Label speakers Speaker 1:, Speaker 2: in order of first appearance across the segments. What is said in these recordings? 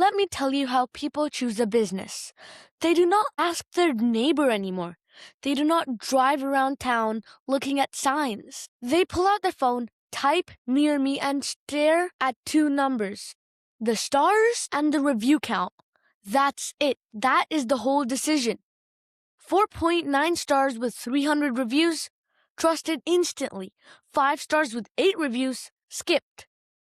Speaker 1: let me tell you how people choose a business. They do not ask their neighbor anymore. They do not drive around town looking at signs. They pull out their phone, type near me, and stare at two numbers, the stars and the review count. That's it. That is the whole decision. 4.9 stars with 300 reviews, trusted instantly. 5 stars with 8 reviews, skipped.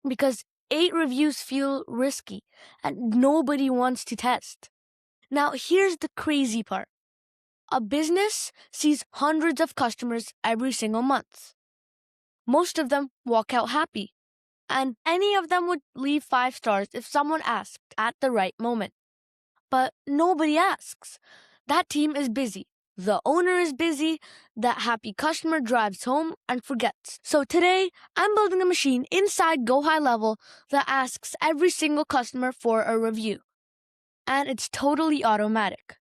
Speaker 1: Because 8 reviews feel risky and nobody wants to test. Now here's the crazy part. A business sees hundreds of customers every single month. Most of them walk out happy, and any of them would leave 5 stars if someone asked at the right moment. But nobody asks. That team is busy. The owner is busy. That happy customer drives home and forgets. So today, I'm building a machine inside GoHighLevel that asks every single customer for a review. And it's totally automatic.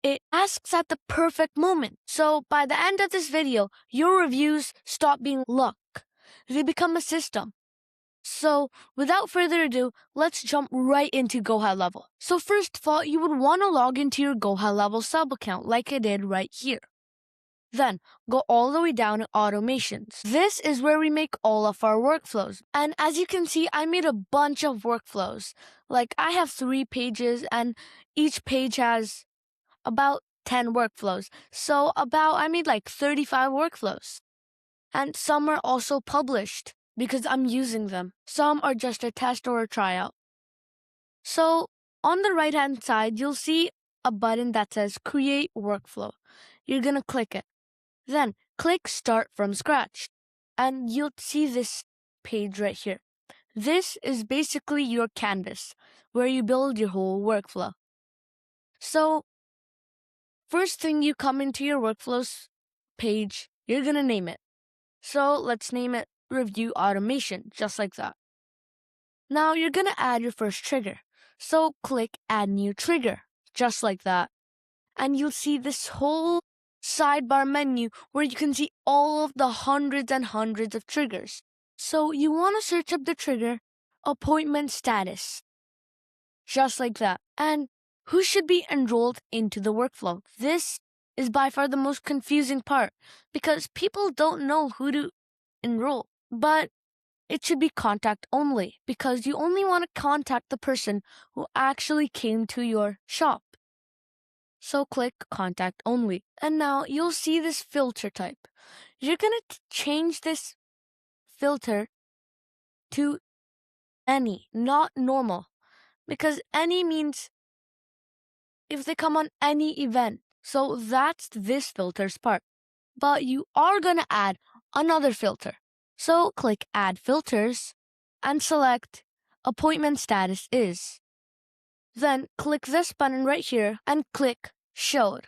Speaker 1: It asks at the perfect moment. So by the end of this video, your reviews stop being luck. They become a system. So without further ado, let's jump right into GoHighLevel. So first of all, you would want to log into your GoHighLevel sub account like I did right here. Then go all the way down to automations. This is where we make all of our workflows. And as you can see, I made a bunch of workflows. Like I have 3 pages and each page has about 10 workflows. So I made like 35 workflows. And some are also published because I'm using them. Some are just a test or a tryout. So on the right hand side, you'll see a button that says Create Workflow. You're going to click it. Then click Start from Scratch. And you'll see this page right here. This is basically your canvas where you build your whole workflow. So first thing you come into your workflows page, you're going to name it. So let's name it Review Automation, just like that. Now you're going to add your first trigger. So click Add New Trigger, just like that. And you'll see this whole sidebar menu where you can see all of the hundreds and hundreds of triggers. So you want to search up the trigger Appointment Status, just like that. And who should be enrolled into the workflow? This is by far the most confusing part because people don't know who to enroll. But it should be contact only because you only want to contact the person who actually came to your shop. So click Contact Only. And now you'll see this filter type. You're going to change this filter to any, not normal. Because any means if they come on any event. So that's this filter's part. But you are going to add another filter. So click Add Filters and select Appointment Status Is. Then click this button right here and click Showed.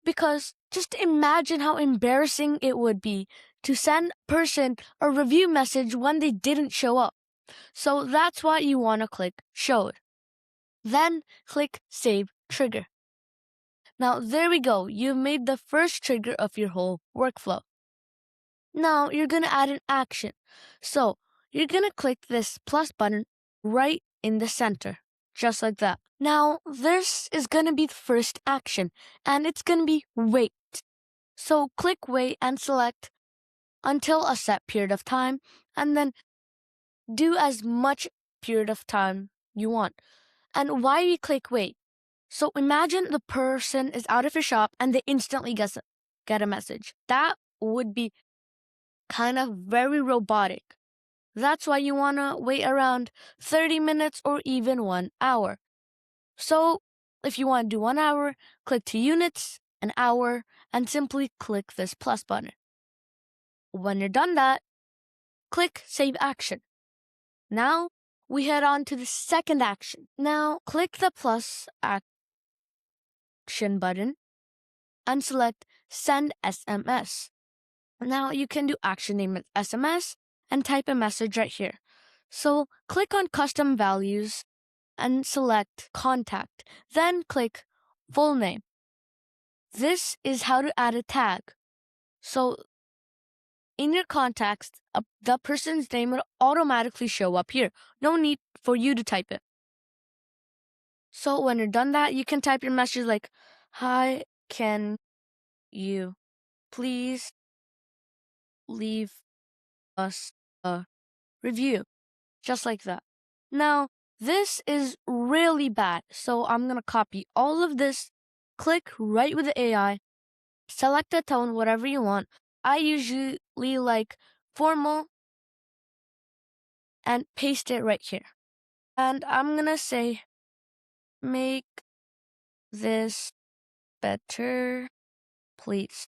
Speaker 1: Because just imagine how embarrassing it would be to send a person a review message when they didn't show up. So that's why you want to click Showed. Then click Save Trigger. Now there we go. You've made the first trigger of your whole workflow. Now you're going to add an action. So you're going to click this plus button right in the center, just like that. Now this is going to be the first action and it's going to be wait. So click wait and select until a set period of time and then do as much period of time you want. And why we click wait? So imagine the person is out of your shop and they instantly get a message. That would be kind of very robotic. That's why you want to wait around 30 minutes or even 1 hour. So if you want to do 1 hour, click to units, an hour, and simply click this plus button. When you're done that, click Save Action. Now we head on to the second action. Now click the plus action button and select Send SMS. Now you can do action name as SMS and type a message right here. So click on Custom Values and select Contact. Then click Full Name. This is how to add a tag. So in your contacts, the person's name will automatically show up here. No need for you to type it. So when you're done that, you can type your message like, "Hi, can you please leave us a review?" Just like that. Now, this is really bad. So I'm going to copy all of this, click right with the AI, select a tone, whatever you want. I usually like formal, and paste it right here. And I'm going to say, "Make this better, please."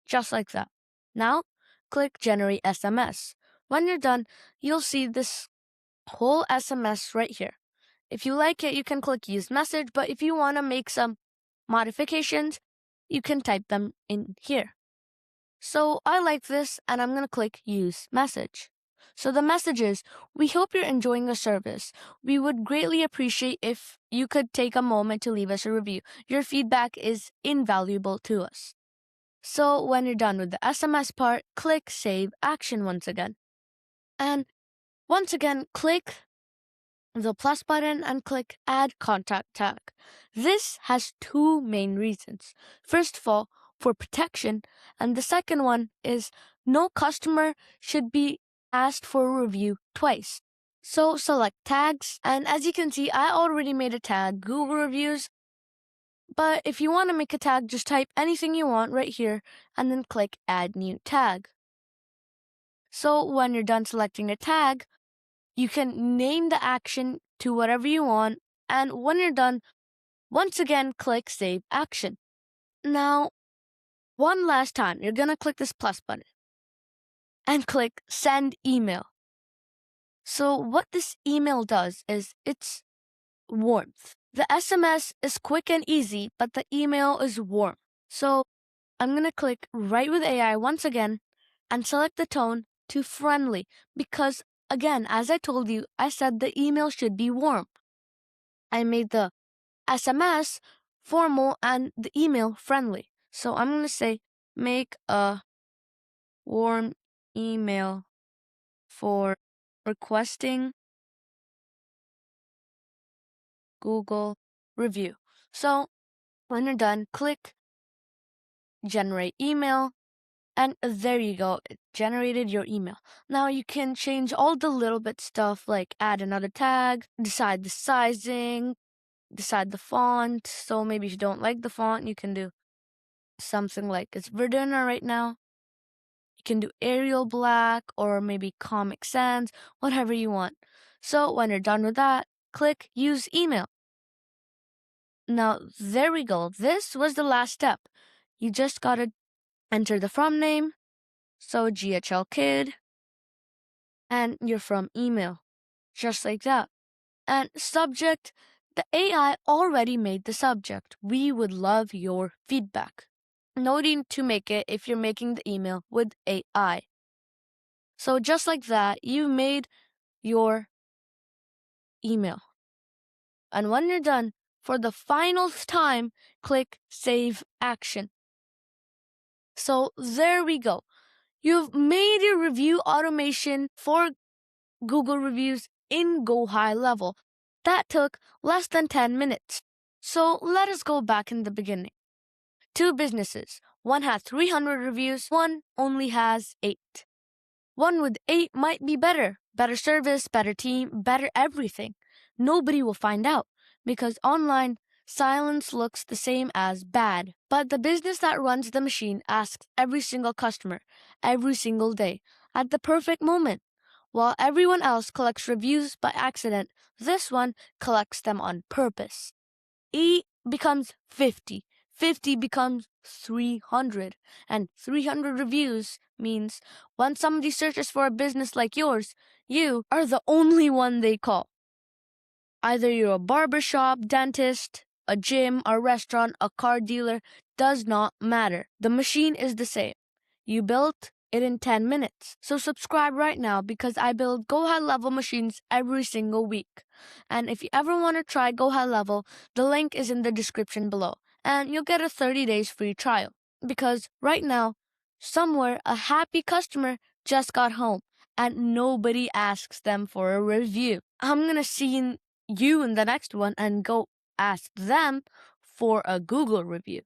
Speaker 1: Just like that. Now, click Generate SMS. When you're done, you'll see this whole SMS right here. If you like it, you can click Use Message, but if you want to make some modifications, you can type them in here. So I like this, and I'm going to click Use Message. So the message is, "We hope you're enjoying the service. We would greatly appreciate if you could take a moment to leave us a review. Your feedback is invaluable to us." So when you're done with the SMS part, click Save Action once again. And once again, click the plus button and click Add Contact Tag. This has two main reasons. First of all, for protection, and the second one is no customer should be asked for a review twice. So select tags, and as you can see, I already made a tag, Google Reviews. But if you want to make a tag, just type anything you want right here and then click Add New Tag. So when you're done selecting a tag, you can name the action to whatever you want, and when you're done, once again, click Save Action. Now, one last time, you're going to click this plus button and click Send Email. So what this email does is it's warmth. The SMS is quick and easy, but the email is warm. So I'm going to click right with AI once again and select the tone to friendly because, again, as I told you, I said the email should be warm. I made the SMS formal and the email friendly. So I'm going to say, "Make a warm email for requesting Google review." So when you're done, click Generate Email. And there you go. It generated your email. Now you can change all the little bit stuff like add another tag, decide the sizing, decide the font. So maybe if you don't like the font, you can do something like it's Verdana right now. You can do Arial Black or maybe Comic Sans, whatever you want. So when you're done with that, click Use Email. Now there we go. This was the last step. You just gotta enter the from name. So GHL Kid. And your from email, just like that. And subject, the AI already made the subject. "We would love your feedback." No need to make it if you're making the email with AI. So just like that, you made your email. And when you're done, for the final time, click Save Action. So there we go. You've made your review automation for Google reviews in GoHighLevel. That took less than 10 minutes. So let us go back in the beginning. Two businesses. One had 300 reviews, one only has 8. One with 8 might be better. Better service, better team, better everything. Nobody will find out because online, silence looks the same as bad. But the business that runs the machine asks every single customer, every single day, at the perfect moment. While everyone else collects reviews by accident, this one collects them on purpose. E becomes 50. 50 becomes 300. And 300 reviews means when somebody searches for a business like yours, you are the only one they call. Either you're a barbershop, dentist, a gym, a restaurant, a car dealer, does not matter. The machine is the same. You built it in 10 minutes. So subscribe right now because I build GoHighLevel machines every single week. And if you ever want to try GoHighLevel, the link is in the description below. And you'll get a 30 days free trial. Because right now, somewhere a happy customer just got home and nobody asks them for a review. I'm gonna see you in the next one and go ask them for a Google review.